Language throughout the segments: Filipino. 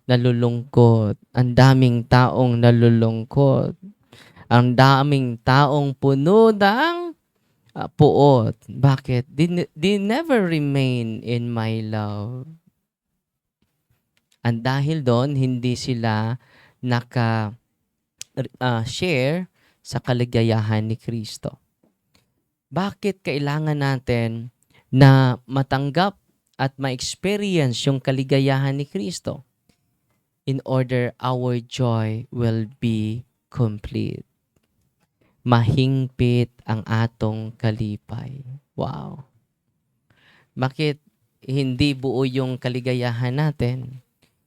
nalulungkot. Ang daming taong nalulungkot. Ang daming taong puno ng puot. Bakit? They never remain in my love. And dahil doon, hindi sila naka-share sa kaligayahan ni Kristo. Bakit kailangan natin na matanggap at ma-experience yung kaligayahan ni Kristo? In order our joy will be complete. Mahingpit ang atong kalipay. Wow. Bakit hindi buo yung kaligayahan natin?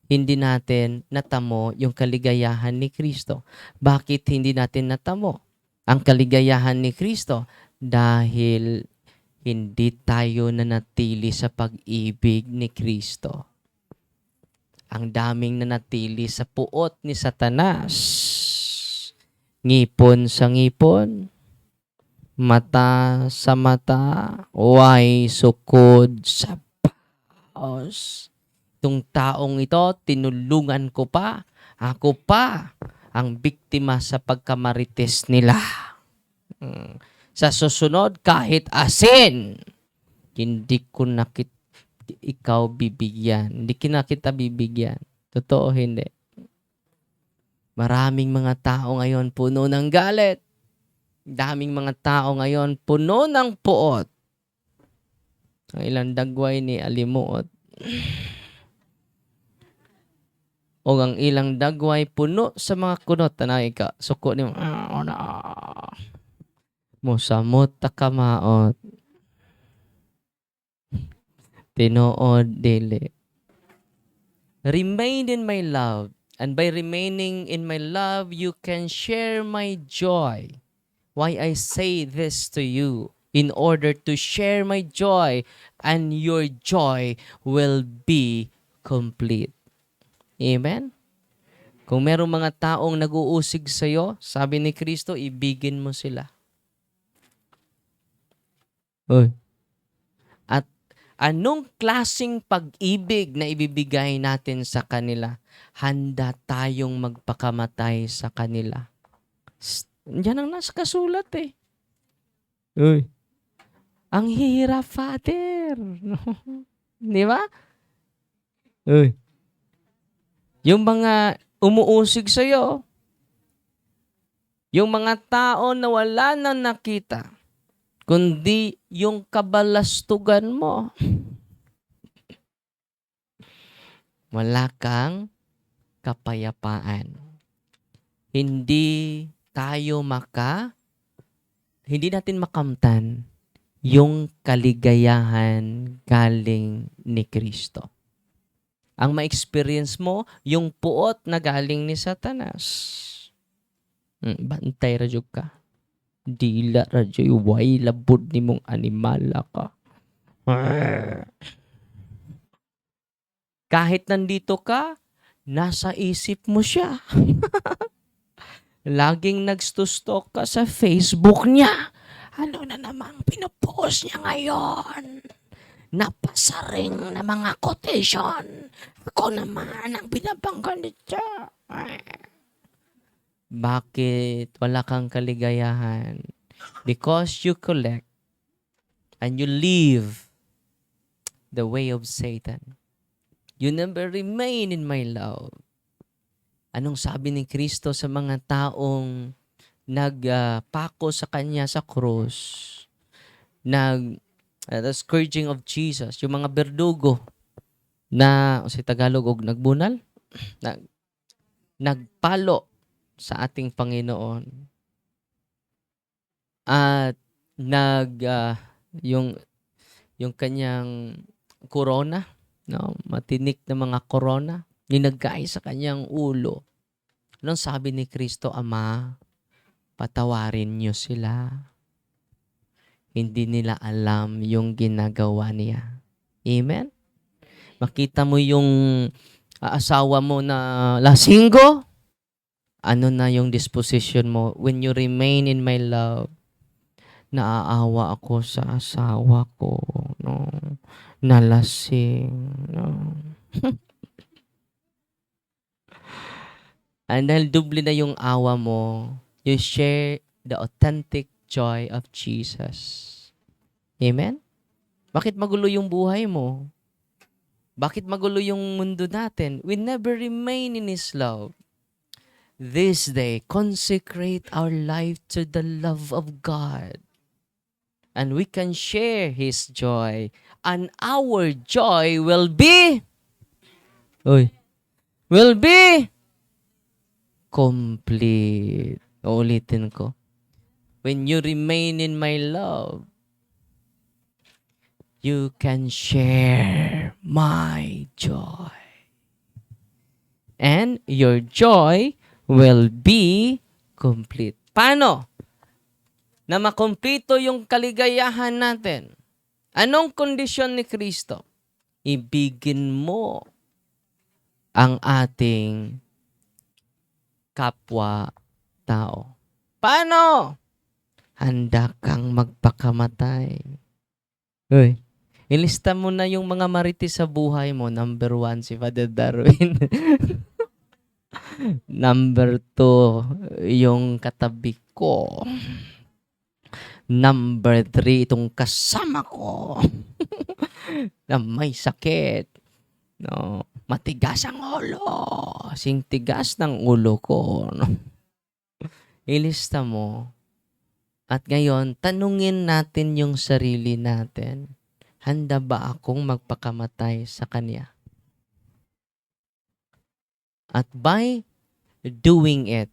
Hindi natin natamo yung kaligayahan ni Kristo. Bakit hindi natin natamo ang kaligayahan ni Kristo? Dahil hindi tayo nanatili sa pag-ibig ni Kristo. Ang daming nanatili sa puot ni Satanas. Ngipon sa ngipon, mata sa mata, way sukod sa paos. Itong taong ito, tinulungan ko pa. Ako pa ang biktima sa pagkamarites nila. Sa susunod, kahit asin, hindi ko ikaw bibigyan. Hindi kita bibigyan. Totoo, hindi. Maraming mga tao ngayon puno ng galit. Daming mga tao ngayon puno ng puot. Ang ilang dagway ni alimuot. O ang ilang dagway puno sa mga kunot. Tanay ka. Suko ni Musamot takamaot. Tinuod dili. Remain in my love. And by remaining in my love, you can share my joy. Why I say this to you? In order to share my joy, and your joy will be complete. Amen? Kung merong mga taong nag-uusig sa'yo, sabi ni Kristo, ibigin mo sila. Oy. At anong klaseng pag-ibig na ibibigay natin sa kanila? Handa tayong magpakamatay sa kanila. Yan ang nasa kasulat eh. Uy. Ang hirap, Father. Di ba? Uy. Yung mga umuusig sa'yo, yung mga tao na wala na nakita, kundi yung kabalastugan mo. Wala kang kapayapaan. Hindi natin makamtan yung kaligayahan galing ni Kristo. Ang ma-experience mo, yung puot na galing ni Satanas. Bantay radyo ka. Dila radyo, way labod ni mong animala ka. Kahit nandito ka, nasa isip mo siya. Laging nagstustok ka sa Facebook niya. Ano na namang pinopost niya ngayon? Napasaring na mga quotation. Ako naman ang binabangga niya. Bakit wala kang kaligayahan? Because you collect and you live the way of Satan. You never remain in my love. Anong sabi ni Kristo sa mga taong nagpako sa kanya sa krus? The scourging of Jesus, yung mga berdugo na sa Tagalog og nagbunal, nagpalo sa ating Panginoon. At yung kanyang corona, no, matinik na mga corona, ninagkay sa kanyang ulo. Anong sabi ni Kristo, Ama, patawarin niyo sila. Hindi nila alam yung ginagawa niya. Amen? Makita mo yung asawa mo na lasinggo, ano na yung disposition mo? When you remain in my love, naaawa ako sa asawa ko, no? Nalasing, no? And dahil doble na yung awa mo, you share the authentic joy of Jesus. Amen? Bakit magulo yung buhay mo? Bakit magulo yung mundo natin? We never remain in His love. This day, consecrate our life to the love of God. And we can share His joy. And our joy will be complete. Uulitin ko. When you remain in my love, you can share my joy. And your joy will be complete. Paano? Na makumpleto yung kaligayahan natin. Anong kondisyon ni Kristo? Ibigin mo ang ating kapwa-tao. Paano? Handa kang magpakamatay. Uy, ilista mo na yung mga marites sa buhay mo. Number 1, si Father Darwin. Number 2, yung katabi ko. Number 3, itong kasama ko na may sakit. No, matigas ang ulo. Sing tigas ng ulo ko. No? Ilista mo. At ngayon, tanungin natin yung sarili natin. Handa ba akong magpakamatay sa Kanya? At by doing it,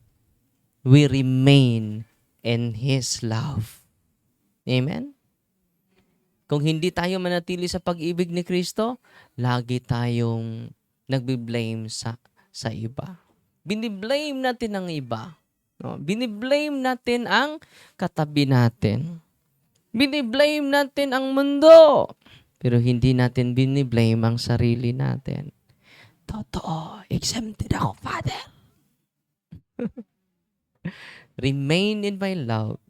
we remain in His love. Amen? Kung hindi tayo manatili sa pag-ibig ni Kristo, lagi tayong nagbi-blame sa iba. Biniblame natin ang iba. No? Biniblame natin ang katabi natin. Biniblame natin ang mundo. Pero hindi natin biniblame ang sarili natin. Totoo, exempted ako, Father. Remain in my love.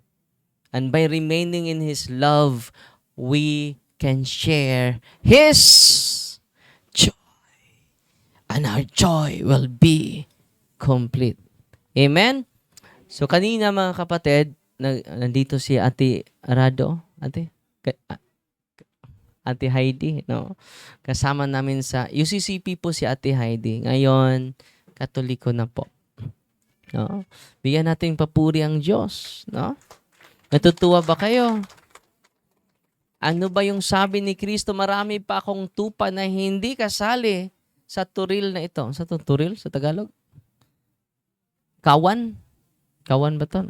And by remaining in His love, we can share His joy. And our joy will be complete. Amen? So kanina mga kapatid, nandito si Ate Arado. Ate Heidi. No? Kasama namin sa UCCP po si Ate Heidi. Ngayon, Katoliko na po. No? Bigyan natin papuri ang Diyos. No? Natutuwa ba kayo? Ano ba yung sabi ni Kristo? Marami pa akong tupa na hindi kasali sa turil na ito. Sa turil? Sa Tagalog? Kawan? Kawan ba ito?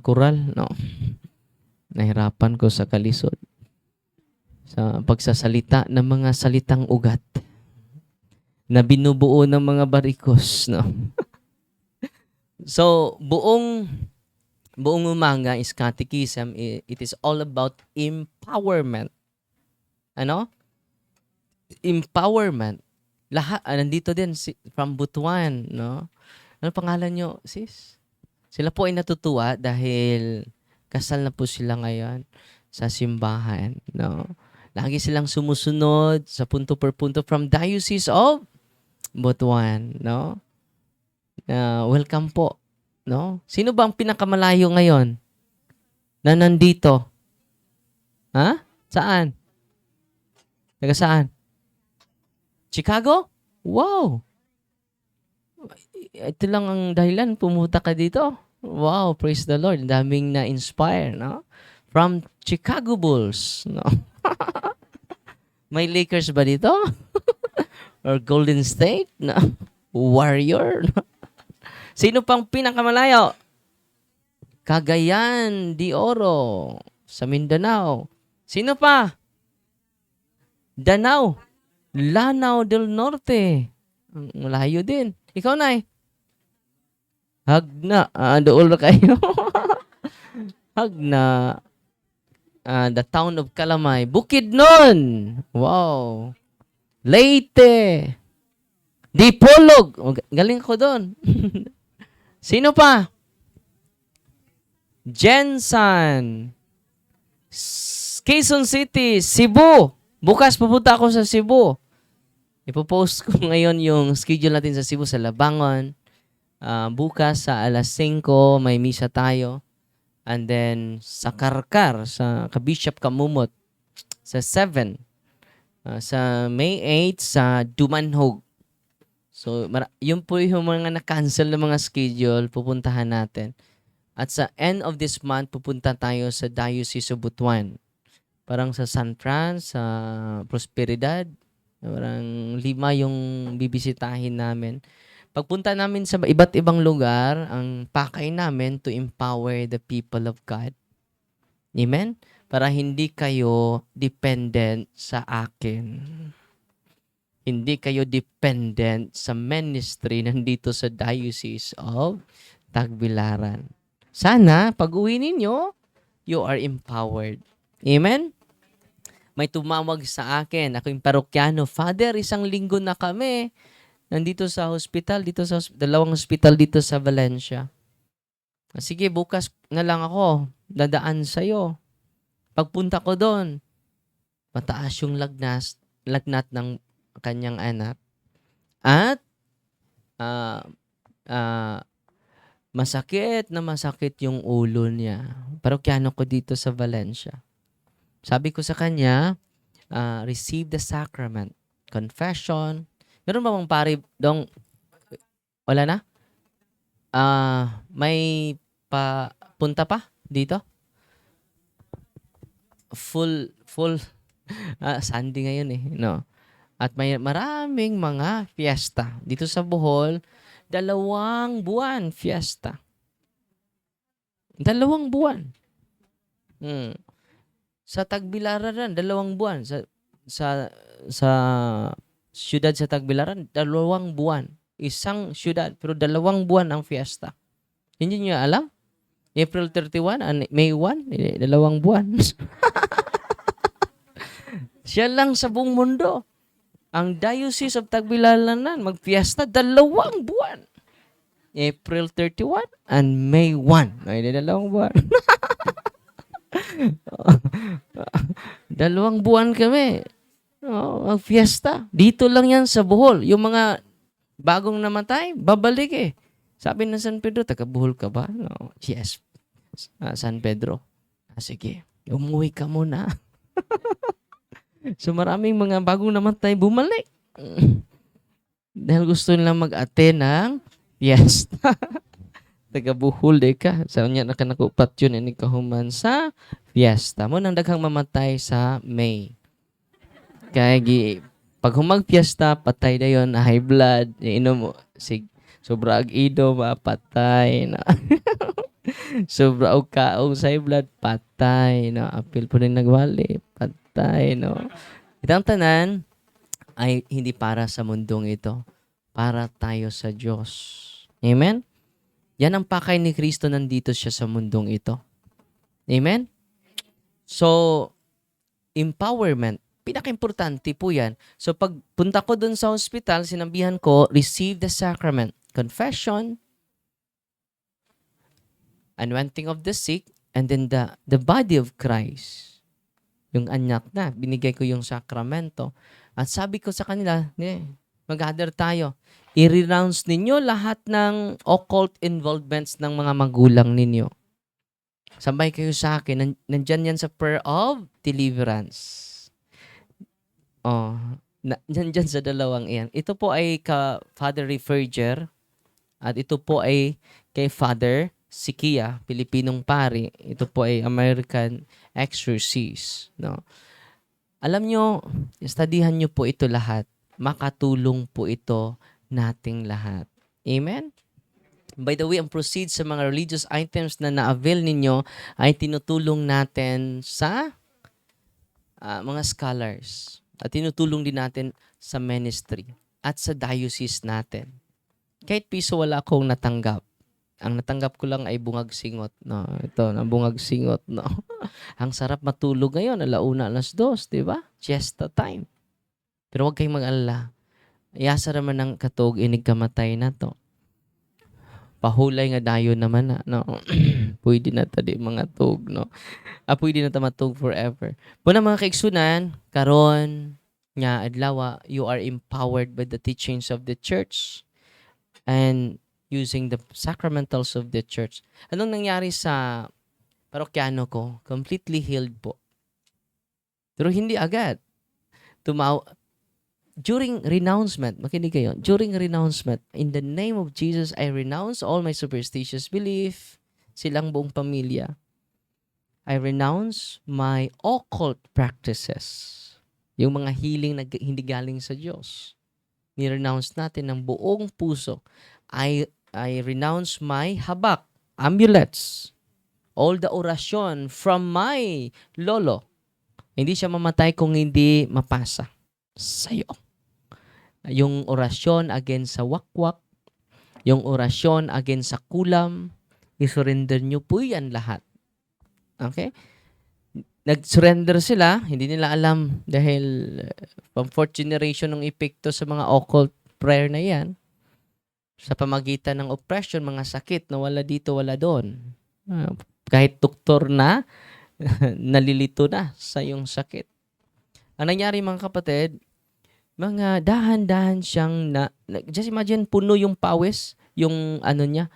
Kural? No. Nahirapan ko sa kalisod. Sa pagsasalita ng mga salitang ugat na binubuo ng mga barikos. No? So, buong umaga is catechism. It is all about empowerment. Ano? Empowerment. Lahat, nandito din from Butuan, no? Ano pangalan nyo, sis? Sila po ay natutuwa dahil kasal na po sila ngayon sa simbahan, no? Lagi silang sumusunod sa punto per punto from Diocese of Butuan, no? Welcome po. No? Sino ba ang pinakamalayo ngayon na nandito? Ha? Saan? Taga saan? Chicago? Wow! Ito lang ang dahilan, pumunta ka dito. Wow, praise the Lord. Daming na-inspire, no? From Chicago Bulls, no? May Lakers ba dito? Or Golden State? No? Warrior? No? Sino pang pinakamalayo? Cagayan de Oro sa Mindanao. Sino pa? Danao. Lanao del Norte. Malayo din. Ikaw, Nay? Hagna. Doon na kayo. Hagna. The town of Kalamay. Bukidnon. Wow. Leyte. Dipolog. Galing ko doon. Sino pa? Jensan. Quezon City. Cebu. Bukas pupunta ako sa Cebu. Ipopost ko ngayon yung schedule natin sa Cebu sa Labangon. Bukas sa alas 5 may misa tayo. And then sa Karkar, sa Kabishop Kamumot, sa 7. Sa May 8 sa Dumanhog. So, yun po yung mga na-cancel na mga schedule, pupuntahan natin. At sa end of this month, pupunta tayo sa Diocese of Butuan. Parang sa San Fran, sa Prosperidad. Parang 5 yung bibisitahin namin. Pagpunta namin sa iba't ibang lugar, ang pakay namin to empower the people of God. Amen? Para hindi kayo dependent sa akin. Hindi kayo dependent sa ministry nandito sa Diocese of Tagbilaran. Sana, pag-uwi ninyo, you are empowered. Amen? May tumawag sa akin. Ako yung parokyano, Father, 1 linggo na kami. Nandito sa hospital, dalawang hospital dito sa Valencia. Sige, bukas na lang ako. Dadaan sa'yo. Pagpunta ko doon, mataas yung lagnat ng kanyang anak. At masakit yung ulo niya. Parokyano ko dito sa Valencia. Sabi ko sa kanya, receive the sacrament. Confession. Meron ba mong pari dong? Wala na? May punta pa dito? Full Sunday ngayon no? At may maraming mga fiesta. Dito sa Bohol, 2 buwan fiesta. 2 buwan. Sa Tagbilaran, 2 buwan. Sa siyudad sa Tagbilaran, 2 buwan. Isang siyudad, pero 2 buwan ang fiesta. Hindi niyo alam? April 31 and May 1, 2 buwan. Siya lang sa buong mundo. Ang Diocese of Tagbilaran magfiesta 2 buwan. April 31 and May 1. Ay, 2 buwan. 2 buwan kami. Magfiesta. Dito lang yan sa Bohol. Yung mga bagong namatay, babalik Sabi ng San Pedro, taga Bohol ka ba? No. Yes. San Pedro. Sige, umuwi ka muna. So maraming mga bagong namatay bumalik. Dahil gusto nilang mag-attend ng fiesta. Taga Bohol ka. Sa niya nakanakupat yun ini kahuman sa fiesta. Mo nang daghang mamatay sa May. Kaya pag humag-fiesta, patay na yun, high blood, inom mo, sobra ag-ido, mapatay na. Sobra og kaong sa high blood, patay na. Apil po rin nagwali, patay no. Itang tanan ay hindi para sa mundong ito, para tayo sa Diyos. Amen? Yan ang pakay ni Kristo, nandito siya sa mundong ito. Amen? So, empowerment. Pinaka-importante po yan. So, pag punta ko dun sa hospital, sinabihan ko, receive the sacrament. Confession, anointing of the sick, and then the body of Christ. Yung anak na, binigay ko yung sakramento. At sabi ko sa kanila, mag-gather tayo. I-renounce ninyo lahat ng occult involvements ng mga magulang ninyo. Sabay kayo sa akin. Nandyan yan sa prayer of deliverance. Nandyan sa 2 iyan. Ito po ay ka Father Referger at ito po ay kay Father Sikia, Pilipinong pari. Ito po ay American exorcist. No? Alam nyo, studyhan nyo po ito lahat. Makatulong po ito nating lahat. Amen? By the way, ang proceeds sa mga religious items na na-avail ninyo ay tinutulong natin sa mga scholars. At tinutulong din natin sa ministry at sa diocese natin. Kahit piso wala akong natanggap. Ang natanggap ko lang ay bungag singot. No, ito, na bungag singot. No. Ang sarap matulog ngayon, 1:00, 2:00, di ba? Siesta time. Pero huwag kayong mag-alala. Iyasa naman ng katog, inig kamatay na to. Pahulay nga dayo naman na. No? Pwede na tadi mga tog. No? Pwede na ta matog forever. Puna mga kaigsunan, karon Nga adlaw, you are empowered by the teachings of the church and using the sacramentals of the church. Anong nangyari sa parokyano ko? Completely healed po. Pero hindi agad. Tumaw During renouncement, makinig kayo, during renouncement, in the name of Jesus, I renounce all my superstitious belief, silang buong pamilya. I renounce my occult practices. Yung mga healing na hindi galing sa Diyos. Ni-renounce natin ng buong puso. I renounce my habak, amulets, all the orasyon from my lolo. Hindi siya mamatay kung hindi mapasa sa'yo. Yung orasyon against sa wakwak, yung orasyon against sa kulam, isurrender nyo po yan lahat. Okay? Nag-surrender sila, hindi nila alam dahil from fourth generation ng epekto sa mga occult prayer na yan, sa pamagitan ng oppression, mga sakit na wala dito, wala doon. Kahit doktor na, nalilito na sa yung sakit. Ang nangyari mga kapatid, mga dahan-dahan siyang just imagine, puno yung pawis, yung ano niya,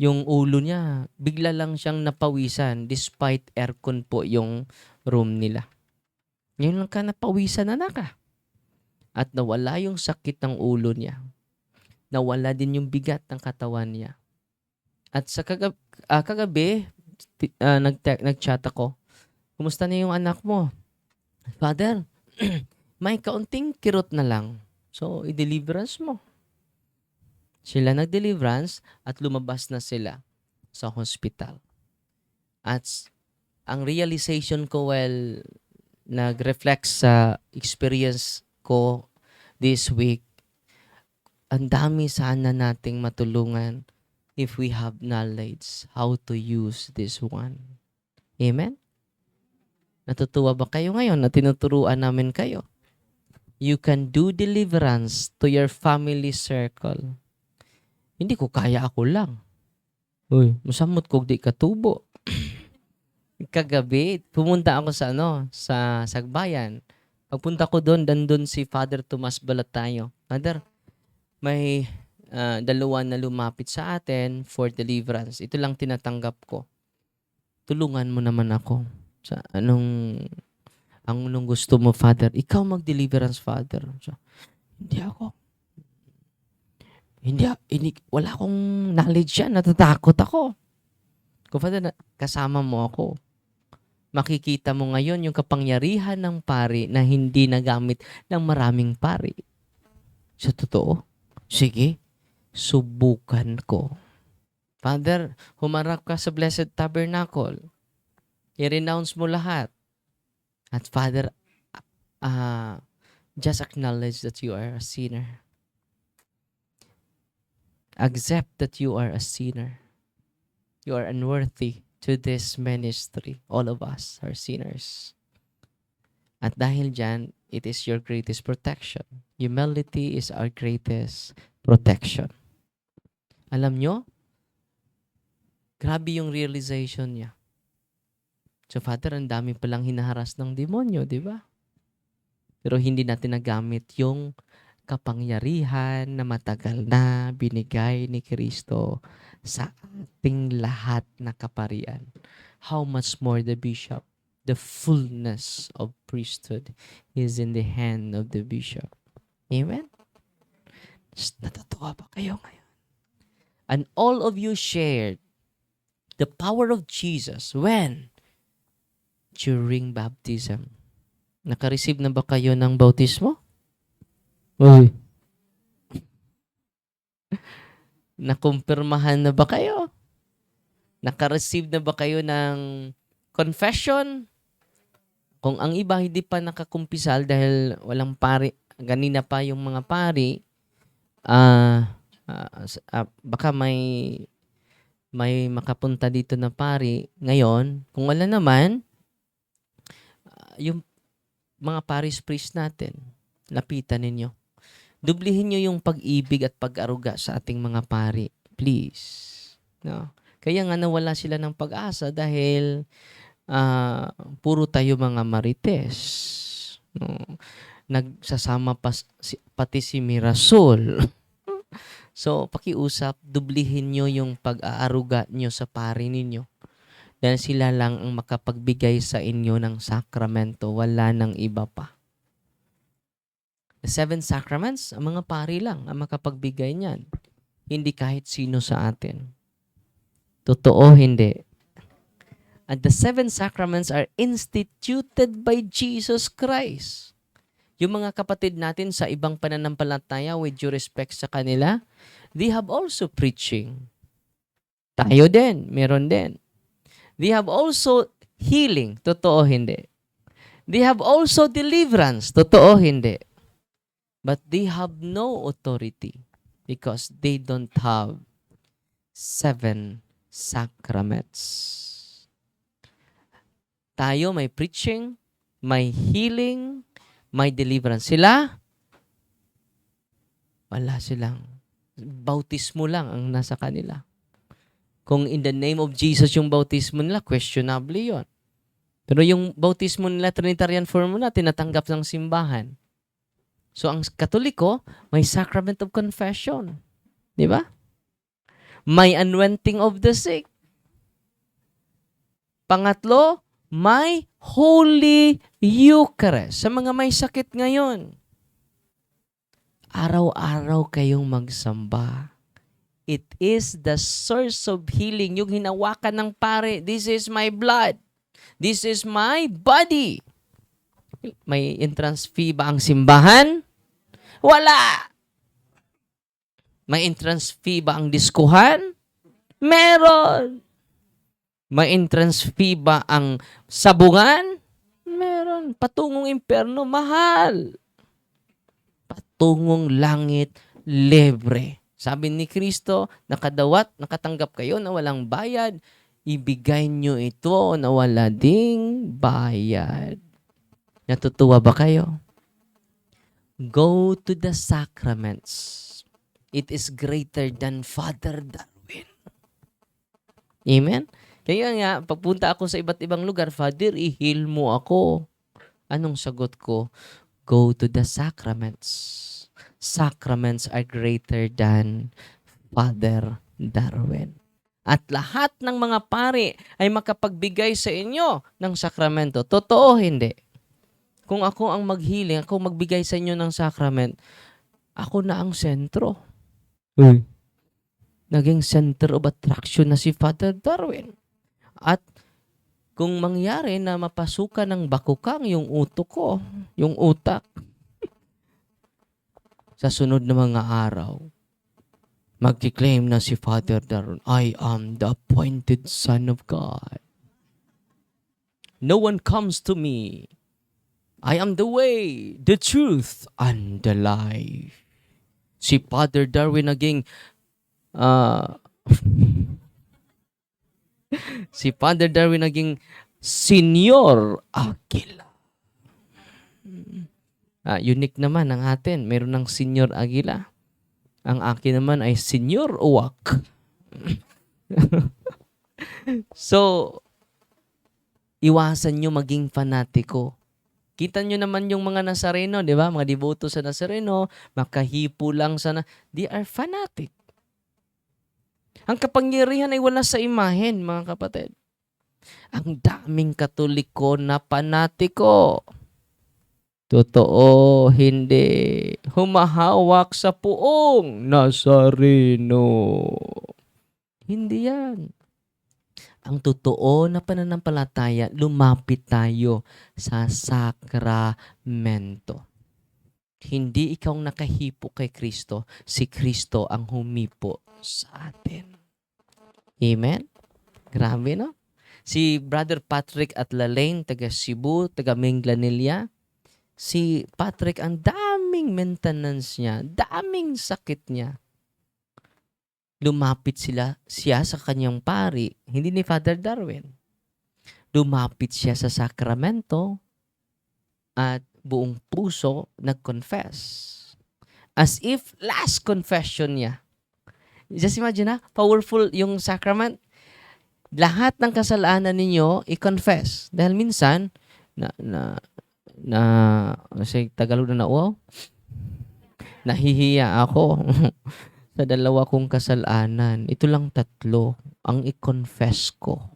yung ulo niya, bigla lang siyang napawisan despite aircon po yung room nila. Ngayon lang ka napawisan na naka. At nawala yung sakit ng ulo niya. Nawala din yung bigat ng katawan niya. At sa kagabi, nag-chat ako, kumusta na yung anak mo? Father, may kaunting kirot na lang. So, i-deliverance mo. Sila nag-deliverance at lumabas na sila sa hospital. At ang realization ko nag-reflect sa experience ko this week, ang dami sana nating matulungan if we have knowledge how to use this one. Amen? Natutuwa ba kayo ngayon na tinuturuan namin kayo? You can do deliverance to your family circle. Hindi ko kaya ako lang. Uy, masamot ko di katubo. Kagabi, pumunta ako sa Sagbayan. Pagpunta ko doon, dandun si Father Tomas Balatayo. Father, may dalawa na lumapit sa atin for deliverance. Ito lang tinatanggap ko. Tulungan mo naman ako. Sa anong gusto mo, Father? Ikaw mag-deliverance, Father. So, wala akong knowledge yan. Natatakot ako. Kung Father, kasama mo ako. Makikita mo ngayon yung kapangyarihan ng pari na hindi nagamit ng maraming pari. Sa totoo? Sige, subukan ko. Father, humarap ka sa Blessed Tabernacle. I-renounce mo lahat. At Father, just acknowledge that you are a sinner. Accept that you are a sinner. You are unworthy to this ministry. All of us are sinners. At dahil dyan, it is your greatest protection. Humility is our greatest protection. Alam nyo, grabe yung realization niya. So, Father, ang dami palang hinaharas ng demonyo, di ba? Pero hindi natin nagamit yung kapangyarihan na matagal na binigay ni Kristo sa ating lahat na kaparian. How much more the bishop? The fullness of priesthood is in the hand of the bishop. Amen? Natutuwa ba kayo ngayon? And all of you shared the power of Jesus when? During baptism. Naka-receive na ba kayo ng bautismo? Uy. Nakumpirmahan na ba kayo? Naka-receive na ba kayo ng confession? Kung ang iba hindi pa nakakumpisal dahil walang pari, ganina pa yung mga pari, baka may makapunta dito na pari ngayon. Kung wala naman, yung mga parish priest natin, lapitan ninyo. Dublihin nyo yung pag-ibig at pag-aruga sa ating mga pari. Please. No? Kaya nga nawala sila ng pag-asa dahil puro tayo mga marites. No? nagsasama pati si Mirasol. So, pakiusap, dublihin nyo yung pag-aaruga nyo sa pari ninyo. Dahil sila lang ang makapagbigay sa inyo ng sakramento. Wala nang iba pa. The 7 sacraments, ang mga pari lang ang makapagbigay niyan. Hindi kahit sino sa atin. Totoo, hindi. And the 7 sacraments are instituted by Jesus Christ. Yung mga kapatid natin sa ibang pananampalataya, with due respect sa kanila, they have also preaching. Tayo din, meron din. They have also healing. Totoo, hindi. They have also deliverance. Totoo, hindi. But they have no authority because they don't have 7 sacraments. Tayo may preaching, may healing, may deliverance. Sila, wala silang. Bautismo lang ang nasa kanila. Kung in the name of Jesus yung bautismo nila, questionable yon. Pero yung bautismo nila, Trinitarian formula, tinatanggap ng simbahan. So ang Katoliko, may sacrament of confession. Di ba? May anointing of the sick. Pangatlo, may Holy Eucharist. Sa mga may sakit ngayon, araw-araw kayong magsamba. It is the source of healing. Yung hinawakan ng pare, this is my blood. This is my body. May entrance fee ba ang simbahan? Wala. May entrance fee ba ang diskuhan? Meron. May entrance fee ba ang sabungan? Meron. Patungong impyerno, mahal. Patungong langit, libre. Sabi ni Kristo, nakadawat, nakatanggap kayo na walang bayad, ibigay nyo ito na wala ding bayad. Natutuwa ba kayo? Go to the sacraments. It is greater than Father Darwin. Amen? Kaya nga, pagpunta ako sa iba't ibang lugar, Father, i-heal mo ako. Anong sagot ko? Go to the sacraments. Sacraments are greater than Father Darwin. At lahat ng mga pari ay makapagbigay sa inyo ng sakramento. Totoo, hindi? Kung ako ang mag-healing, ako magbigay sa inyo ng sacrament, ako na ang sentro. Naging center of attraction na si Father Darwin. At kung mangyari na mapasukan ng bakukang yung utok ko, yung utak, sa sunod na mga araw, magkiklaim na si Father Darwin, I am the appointed Son of God. No one comes to me. I am the way, the truth, and the life. Si Father Darwin naging si Father Darwin naging Senior Aguila. Unique naman ang atin. Meron ng Senior Aguila. Ang akin naman ay Senior Uwak. So, iwasan nyo maging fanatiko. Kita nyo naman yung mga Nazareno, di ba? Mga devoto sa Nazareno, makahipo lang sana. They are fanatic. Ang kapangyarihan ay wala sa imahen, mga kapatid. Ang daming Katoliko na panatiko. Totoo, hindi. Humahawak sa puong Nazareno. Hindi yan. Ang totoo na pananampalataya, lumapit tayo sa sakramento. Hindi ikaw nakahipo kay Kristo, si Kristo ang humipo sa atin. Amen? Grabe, no? Si Brother Patrick at Lalaine, taga Cebu, taga Minglanilla. Si Patrick, ang daming maintenance niya, daming sakit niya. Lumapit siya sa kanyang pari, hindi ni Father Darwin. Lumapit siya sa sakramento at buong puso nag-confess. As if last confession niya. Just imagine powerful yung sacrament. Lahat ng kasalanan ninyo, i-confess. Dahil minsan, na say Tagalog na nauaw, nahihiya ako sa dalawa kong kasalanan. Ito lang 3 ang i-confess ko.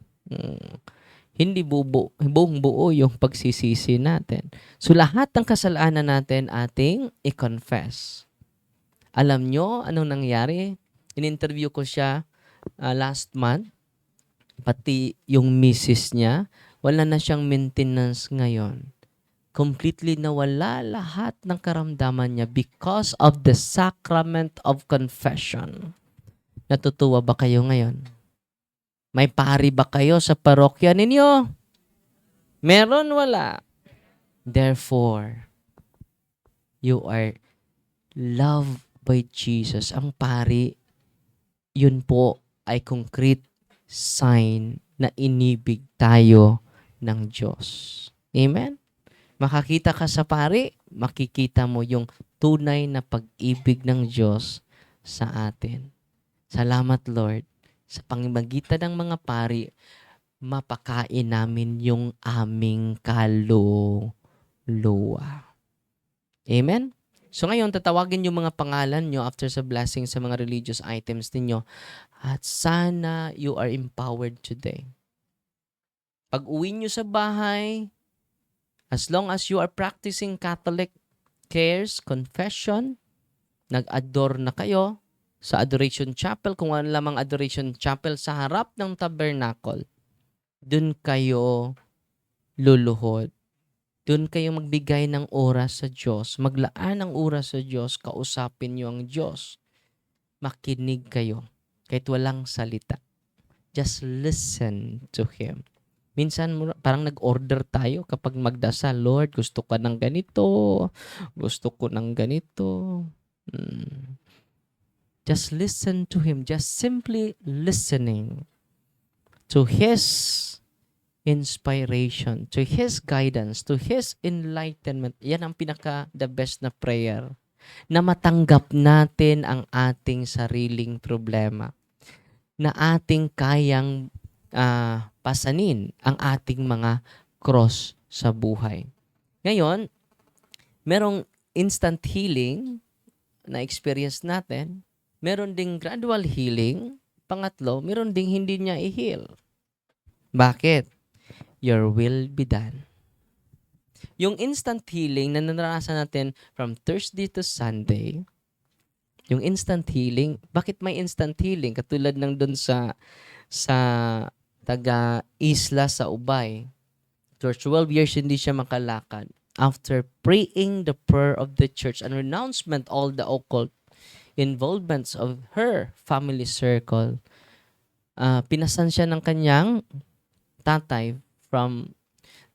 Hindi buong buo yung pagsisisi natin. So lahat ng kasalanan natin ating i-confess. Alam nyo anong nangyari? In-interview ko siya last month. Pati yung misis niya, wala na siyang maintenance ngayon. Completely nawala lahat ng karamdaman niya because of the sacrament of confession. Natutuwa ba kayo ngayon? May pari ba kayo sa parokya ninyo? Meron, wala. Therefore, you are loved by Jesus. Ang pari, yun po ay concrete sign na inibig tayo ng Diyos. Amen? Makakita ka sa pari, makikita mo yung tunay na pag-ibig ng Diyos sa atin. Salamat, Lord. Sa pangamagitan ng mga pari, mapakain namin yung aming kaluluwa. Amen? So ngayon, tatawagin yung mga pangalan nyo after sa blessing sa mga religious items ninyo. At sana you are empowered today. Pag uwi nyo sa bahay, as long as you are practicing Catholic cares, confession, nag-adore na kayo sa adoration chapel, kung wala lamang adoration chapel sa harap ng tabernacle, dun kayo luluhod. Dun kayo magbigay ng oras sa Diyos, maglaan ng oras sa Diyos, kausapin niyo ang Diyos. Makinig kayo, kahit walang salita. Just listen to Him. Minsan parang nag-order tayo kapag magdasal, Lord, gusto ko ng ganito, gusto ko ng ganito. Just listen to Him. Just simply listening to His inspiration, to His guidance, to His enlightenment. Yan ang the best na prayer. Na matanggap natin ang ating sariling problema. Na ating kayang pasanin ang ating mga cross sa buhay. Ngayon, merong instant healing na experience natin. Meron ding gradual healing. Pangatlo, meron ding hindi niya i-heal. Bakit? Your will be done. Yung instant healing na naranasan natin from Thursday to Sunday, yung instant healing, bakit may instant healing? Katulad ng dun sa taga-isla sa Ubay. For 12 years, hindi siya makalakad. After praying the prayer of the church and renouncement all the occult involvements of her family circle, pinasan siya ng kanyang tatay from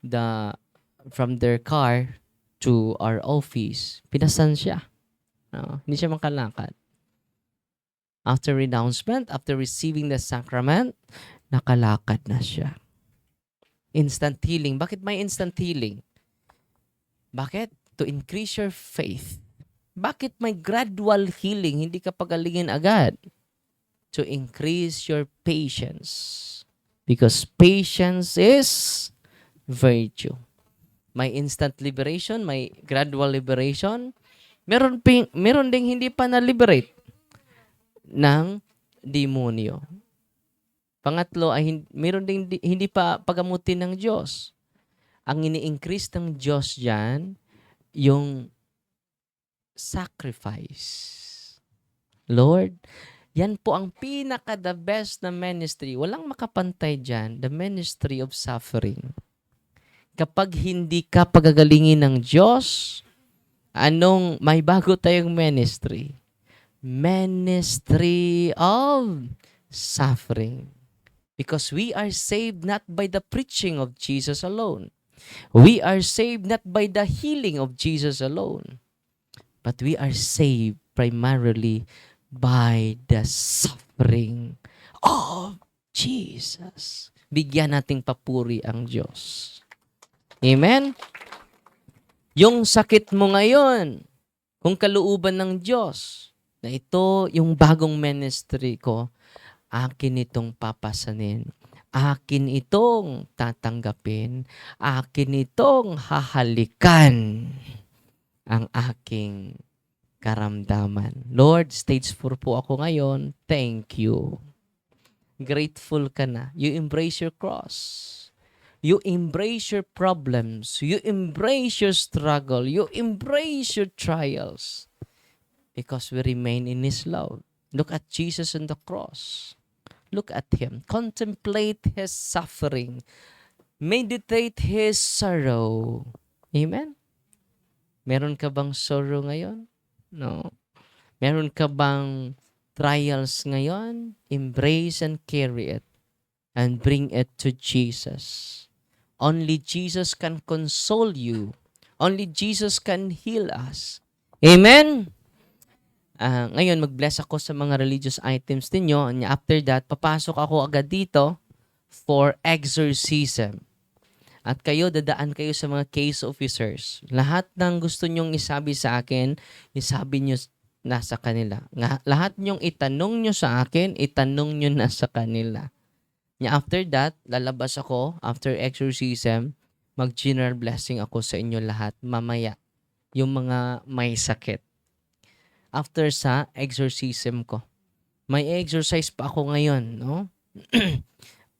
their car to our office. Pinasan siya. Hindi siya makalakad. After renouncement, after receiving the sacrament, nakalakad na siya. Instant healing. Bakit may instant healing? Bakit? To increase your faith. Bakit may gradual healing? Hindi ka pagalingin agad. To increase your patience. Because patience is virtue. May instant liberation, may gradual liberation. Meron ding hindi pa na-liberate ng demonyo. Pangatlo ay meron ding hindi pa pagamutin ng Diyos. Ang ini-increase ng Diyos diyan yung sacrifice. Lord, yan po ang pinaka-the best na ministry. Walang makapantay diyan, the ministry of suffering. Kapag hindi ka pagagalingin ng Diyos, may bago tayong ministry. Ministry of suffering. Because we are saved not by the preaching of Jesus alone. We are saved not by the healing of Jesus alone. But we are saved primarily by the suffering of Jesus. Bigyan nating papuri ang Diyos. Amen? Yung sakit mo ngayon, kung kalooban ng Diyos, na ito yung bagong ministry ko, akin itong papasanin. Akin itong tatanggapin. Akin itong hahalikan ang aking karamdaman. Lord, stage 4 po ako ngayon. Thank you. Grateful ka na. You embrace your cross. You embrace your problems. You embrace your struggle. You embrace your trials. Because we remain in His love. Look at Jesus on the cross. Look at Him. Contemplate His suffering. Meditate His sorrow. Amen? Meron ka bang sorrow ngayon? No. Meron ka bang trials ngayon? Embrace and carry it. And bring it to Jesus. Only Jesus can console you. Only Jesus can heal us. Amen? Ngayon, mag-bless ako sa mga religious items ninyo. And after that, papasok ako agad dito for exorcism. At kayo, dadaan kayo sa mga case officers. Lahat ng gusto nyong isabi sa akin, isabi nyo nasa kanila. Lahat nyong itanong nyo sa akin, itanong nyo na sa kanila. After that, lalabas ako, after exorcism, mag-general blessing ako sa inyo lahat mamaya. Yung mga may sakit. After sa exorcism ko. May exercise pa ako ngayon, no?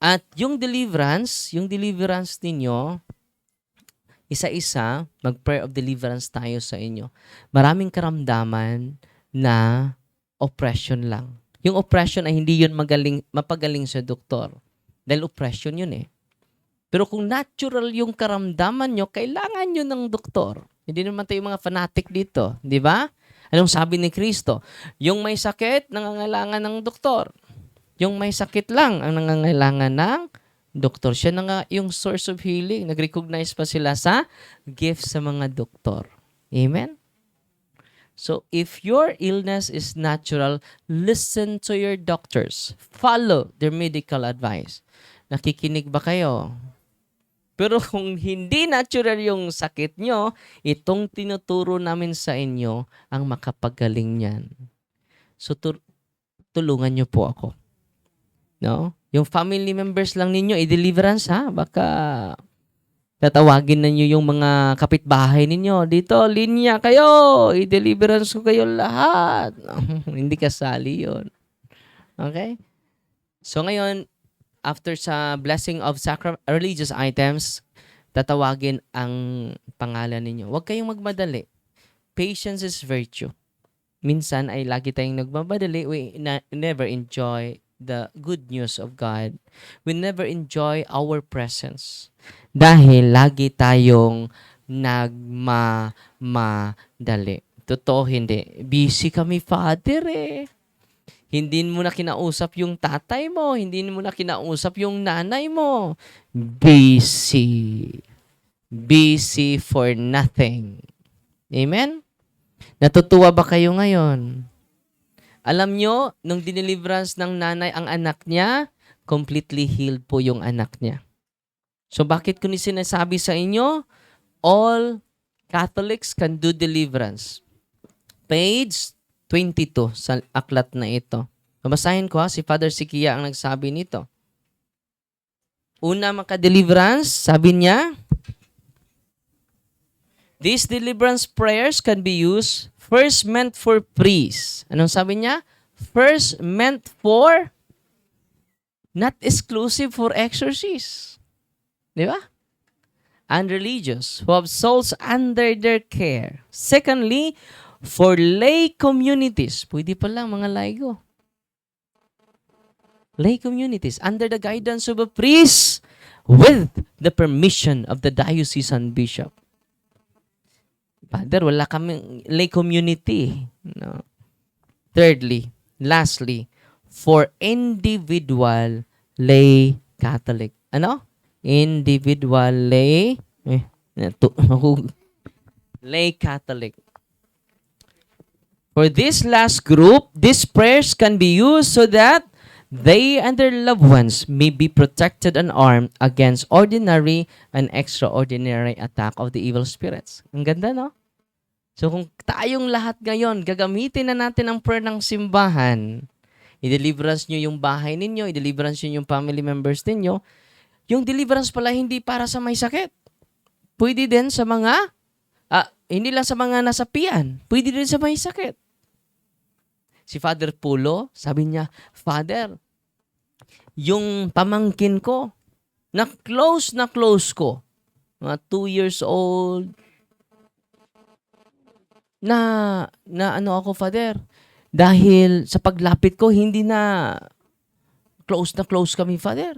At yung deliverance ninyo, isa-isa, mag-prayer of deliverance tayo sa inyo. Maraming karamdaman na oppression lang. Yung oppression ay hindi yun mapagaling sa doktor. Dahil oppression yun eh. Pero kung natural yung karamdaman nyo, kailangan nyo ng doktor. Hindi naman tayo mga fanatic dito. Di ba? Anong sabi ni Kristo? Yung may sakit, nangangailangan ng doktor. Yung may sakit lang ang nangangailangan ng doktor. Siya na nga yung source of healing. Nag-recognize pa sila sa gift sa mga doktor. Amen? So, if your illness is natural, listen to your doctors. Follow their medical advice. Nakikinig ba kayo? Pero kung hindi natural yung sakit nyo, itong tinuturo namin sa inyo ang makapagaling niyan. So, tulungan nyo po ako. No? Yung family members lang ninyo, i-deliverance ha? Baka tatawagin na nyo yung mga kapitbahay ninyo. Dito, linya kayo. I-deliverance ko kayo lahat. Hindi kasali yun. Okay? So ngayon, after sa blessing of religious items, tatawagin ang pangalan ninyo. Huwag kayong magmadali. Patience is virtue. Minsan ay lagi tayong nagmamadali. We never enjoy the good news of God. We never enjoy our presence. Dahil lagi tayong nagmamadali. Totoo hindi. Busy kami, Father eh. Hindi mo na kinausap yung tatay mo. Hindi mo na kinausap yung nanay mo. Busy. Busy for nothing. Amen? Natutuwa ba kayo ngayon? Alam nyo, nung dineliverance ng nanay ang anak niya, completely healed po yung anak niya. So bakit ko ni sinasabi sa inyo? All Catholics can do deliverance. Page 22 sa aklat na ito. Babasahin ko ha, si Father Sikia ang nagsabi nito. Una maka-deliverance, sabi niya, these deliverance prayers can be used, first meant for priests. Anong sabi niya? First meant for, not exclusive for exorcists. Di ba? And religious who have souls under their care. Secondly, for lay communities. Pwede pa lang mga laigo. Lay communities under the guidance of a priest with the permission of the diocesan bishop. Father, wala kaming lay community. No. Thirdly, lastly, for individual lay Catholic. Ano? Individual lay lay Catholic. For this last group, these prayers can be used so that they and their loved ones may be protected and armed against ordinary and extraordinary attack of the evil spirits. Ang ganda, no? So kung tayong lahat ngayon, gagamitin na natin ang prayer ng simbahan, I-deliverance nyo yung bahay ninyo, i-deliverance nyo yung family members ninyo. Yung deliverance pala hindi para sa may sakit. Pwede din sa mga, hindi lang sa mga nasapian, pwede din sa may sakit. Si Father Pulo, sabi niya, Father, yung pamangkin ko, na close ko, mga 2 years old, na ano ako, Father, dahil sa paglapit ko, hindi na close kami, Father.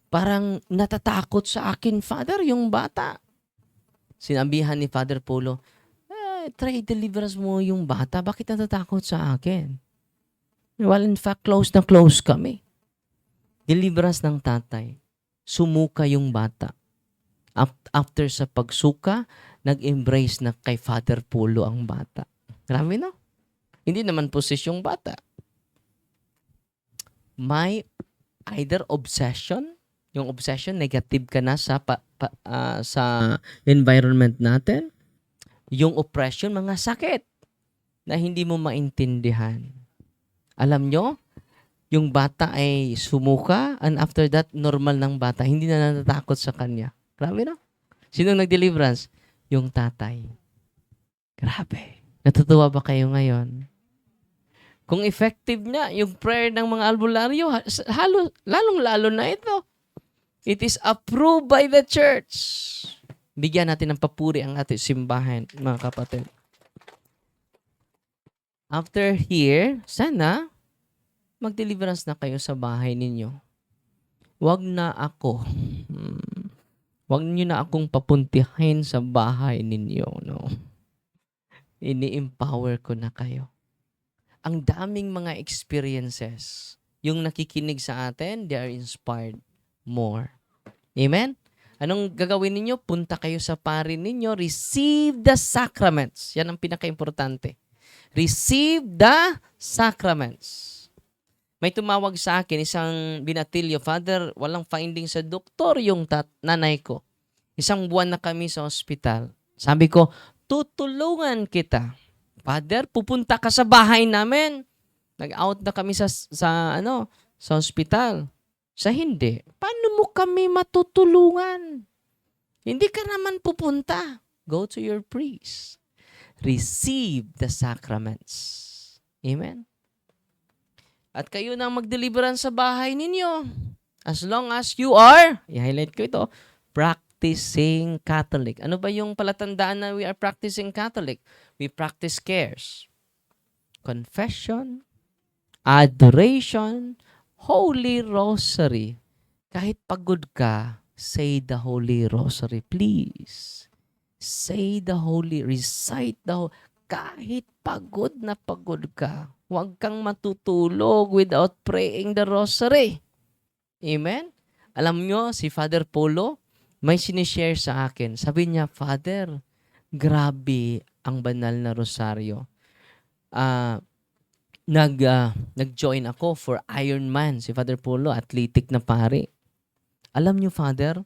Parang natatakot sa akin, Father, yung bata. Sinabihan ni Father Polo, try deliverance mo yung bata. Bakit natatakot sa akin? Well, in fact, close kami. Deliverance ng tatay. Sumuka yung bata. After sa pagsuka, nag-embrace na kay Father Polo ang bata. Grabe, no? Hindi naman possess yung bata. May either obsession, yung obsession, negative ka na sa environment natin. Yung oppression, mga sakit na hindi mo maintindihan. Alam nyo, yung bata ay sumuka and after that, normal ng bata. Hindi na natatakot sa kanya. Grabe, no? Sino nag-deliverance? Yung tatay. Grabe. Natutuwa ba kayo ngayon? Kung effective na yung prayer ng mga albularyo, lalong-lalo na ito. It is approved by the church. Bigyan natin ng papuri ang ating simbahan, mga kapatid. After here, sana mag-deliverance na kayo sa bahay ninyo. Wag na ako. Wag niyo na akong papuntihin sa bahay ninyo. No? Ini-empower ko na kayo. Ang daming mga experiences. Yung nakikinig sa atin, they are inspired more. Amen? Anong gagawin ninyo? Punta kayo sa pari ninyo, receive the sacraments. Yan ang pinaka-importante. Receive the sacraments. May tumawag sa akin, isang binatilyo, Father, walang finding sa doktor yung nanay ko. Isang buwan na kami sa ospital. Sabi ko, tutulungan kita. Father, pupunta ka sa bahay namin. Nag-out na kami sa ospital. Sa hindi, paano mo kami matutulungan? Hindi ka naman pupunta. Go to your priest. Receive the sacraments. Amen? At kayo nang mag-deliverance sa bahay ninyo. As long as you are, i-highlight ko ito, practicing Catholic. Ano ba yung palatandaan na we are practicing Catholic? We practice cares. Confession, adoration, Holy Rosary. Kahit pagod ka, say the Holy Rosary, please. Say the Holy, recite the Holy. Kahit pagod na pagod ka, huwag kang matutulog without praying the Rosary. Amen? Alam nyo, si Father Polo, may sinishare sa akin. Sabi niya, Father, grabe ang banal na rosaryo. Nag-join ako for Ironman. Si Father Polo, athletic na pare. Alam niyo, Father,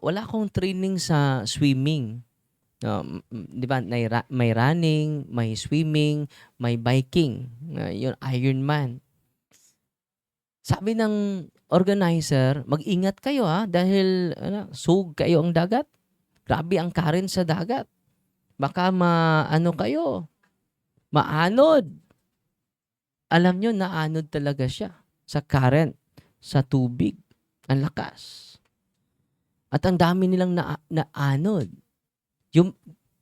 wala akong training sa swimming. 'Di ba? May running, may swimming, may biking. Yun, Ironman. Sabi ng organizer, mag-ingat kayo dahil sug kayo ang dagat. Grabe ang current sa dagat. Baka kayo. Maanod. Alam nyo, naanod talaga siya sa current, sa tubig. Ang lakas. At ang dami nilang naanod.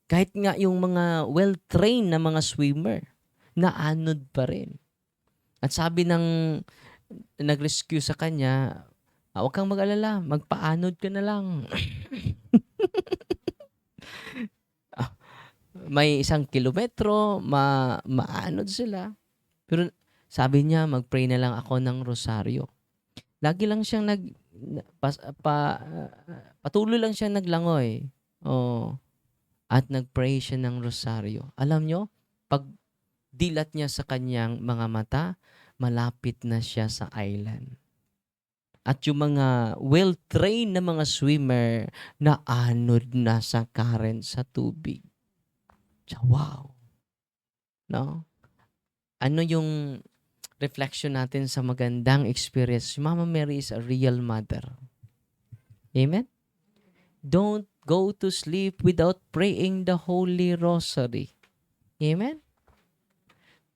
Kahit nga yung mga well-trained na mga swimmer, naanod pa rin. At sabi ng nag-rescue sa kanya, huwag kang mag-alala, magpaanod ka na lang. May 1 kilometro, maanod sila. Pero sabi niya, mag-pray na lang ako ng rosaryo. Lagi lang siyang patuloy lang siyang naglangoy. At nag-pray siya ng rosaryo. Alam nyo, pag dilat niya sa kanyang mga mata, malapit na siya sa island. At yung mga well-trained na mga swimmer, naanod na sa current sa tubig. Wow. No? Ano yung reflection natin sa magandang experience? Si Mama Mary is a real mother. Amen? Don't go to sleep without praying the Holy Rosary. Amen?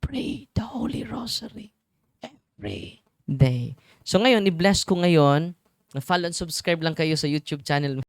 Pray the Holy Rosary every day. So ngayon, i-bless ko ngayon. Follow and subscribe lang kayo sa YouTube channel